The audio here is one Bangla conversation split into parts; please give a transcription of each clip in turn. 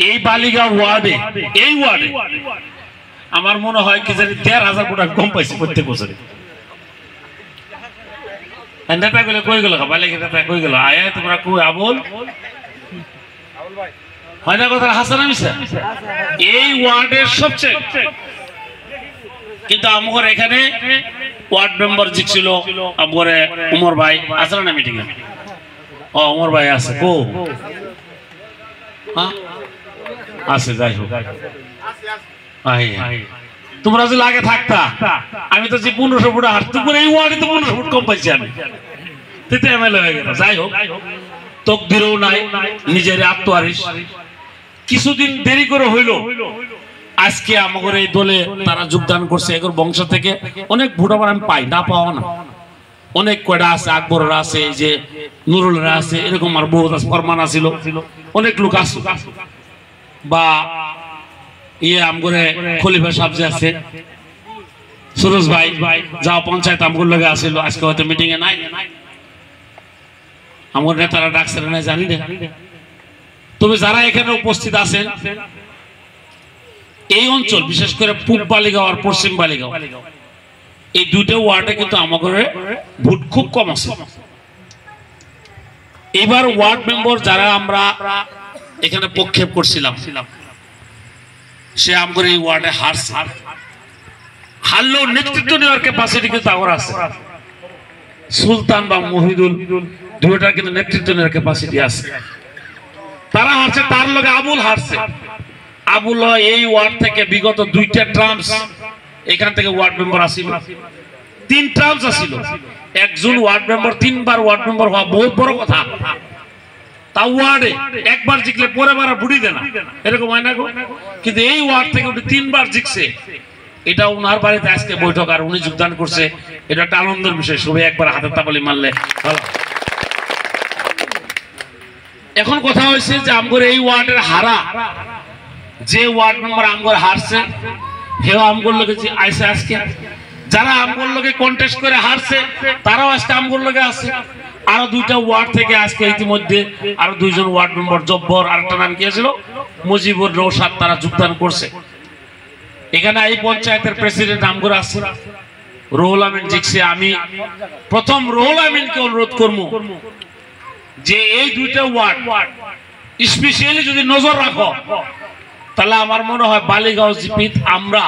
এই বালিগাঁও ওয়ার্ডে আমার মনে হয় কি জানি ১৩,০০০ কোটি কম পাইছে প্রত্যেক বছরে। নেতা গুলো কই গেল, বালিগাঁও কই গেল? আয়া তোমরা কই আবুল হয় না কথা? হাসান মিশা এই ওয়ার্ডের সবচেয়ে, কিন্তু আমার এখানে ওয়ার্ড মেম্বার জিতছিল আমার উমর ভাই। আসলে না মিটিং এ উমর ভাই আছে কো আছে, যাই হোক তোমরা যদি আগে থাকতা আমি তো যে ১৫০০ ফুট হাঁটতে করে এই ওয়ার্ডে তো ১৫০০ ফুট কম পাইছি আমি, তেতে এমএলএ হয়ে গেল। যাই হোক তকদিরও নাই, নিজের আত্মহারিস। কিছুদিন দেরি করে হইল, আজকে আমাদের এই দলে তারা যোগদান করছে। এগুলো বংশ থেকে অনেক ভোট আবার আমি পাই না, পাওয়া না, অনেক কয়টা আছে, আকবররা আছে, এই যে নুরুলরা আছে, এরকম আর বহুত আছে, ফরমান আছিল, অনেক লোক আছে, বা ইয়ে আমগরে খলিফা সাহেব যে আছে, সুরজ ভাই যাও পঞ্চায়েত আমগুর লগে আসিল, আজকে হয়তো মিটিং এ নাই, আমার নেতারা ডাকছে না জানি না। তবে যারা এখানে উপস্থিত আছেন এই অঞ্চল, বিশেষ করে পূব বালিগাঁও আর পশ্চিম বালিগাঁও, এই দুইটা ওয়ার্ডে কিন্তু আমাদের ভোট খুব কম আছে। এবার ওয়ার্ড মেম্বার যারা আমরা এখানে প্রক্ষেপ করছিলাম, সে আমাদের এই ওয়ার্ডে হারলেও নেতৃত্ব নেওয়ার ক্যাপাসিটি কিন্তু আমার আছে। সুলতান বা মহিদুল দুইটার কিন্তু নেতৃত্ব নেওয়ার ক্যাপাসিটি আছে। তারা হারছে, তার লগে আবুল হারছে। আবুল এই ওয়ার্ড থেকে বিগত ২টা টার্মস এখান থেকে ওয়ার্ড মেম্বার আসিল, ৩ টার্মস আসিল। একজন ওয়ার্ড মেম্বার ৩ বার ওয়ার্ড মেম্বার হওয়া বহুত বড় কথা। তা ওয়ার্ডে একবার জিতলে পরে বার বুড়ি দেয় না, এরকম হয় না গো? কিন্তু এই ওয়ার্ড থেকে উনি ৩ বার জিতছে। এটা ওনার বাড়িতে আজকে বৈঠক আর উনি যোগদান করছে, এটা একটা আনন্দের বিষয়। সবাই একবার হাতের তালি মারলে ভালো। এখন কথা হয়েছে যে আমগর এই ওয়ার্ডের হারা, যে ওয়ার্ড মেম্বার আমগর হারছে হেও আমগর লোকে আইসে আজকে, যারা আমগর লোকে কন্টেস্ট করে হারছে তারাও আজকে আমগর লোকে আছে। আরো ২টা ওয়ার্ড থেকে আজকে ইতিমধ্যে আরো ২ জন ওয়ার্ড মেম্বার, জব্বর আর একটা নাম কি ছিল মুজিবুর রৌশাদ, তারা যোগদান করছে। এখানে এই পঞ্চায়েতের প্রেসিডেন্ট আমগর আছে রুহুল আমিন জিকছে। আমি প্রথম রুহুল আমিনকে অনুরোধ করবো যে এই ২টা ওয়ার্ড স্পেশালি যদি নজর রাখো, তাহলে আমার মনে হয় বালিগাঁও জিপিত আমরা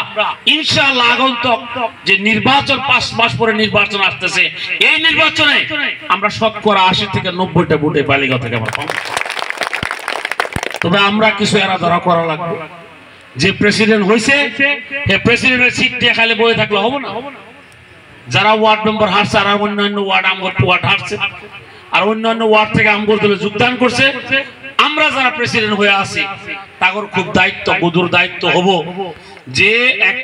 ইনশাআল্লাহ আগন্তুক যে নির্বাচন ৫ মাস পরে নির্বাচন আসতেছে, এই নির্বাচনে আমরা শতকরা ৮০ থেকে ৯০টা ভোটে বালিগাঁও থেকে আমরা পাবো। তবে আমরা কিছু এরা ধরা করা লাগবে। যে প্রেসিডেন্ট হয়েছে এই প্রেসিডেন্টের সিট দিয়ে খালি বয়ে থাকলে হবে না। যারা ওয়ার্ড মেম্বার হারছে আর অন্যান্য ওয়ার্ড আমগর ওয়ার্ড হারছে আর অন্যান্য ওয়ার্ড থেকে আমগর দলে যোগদান করছে, আমরা যারা প্রেসিডেন্ট হয়ে আছি তাদের খুব দায়িত্ব, বধুর দায়িত্ব হবো যে একটা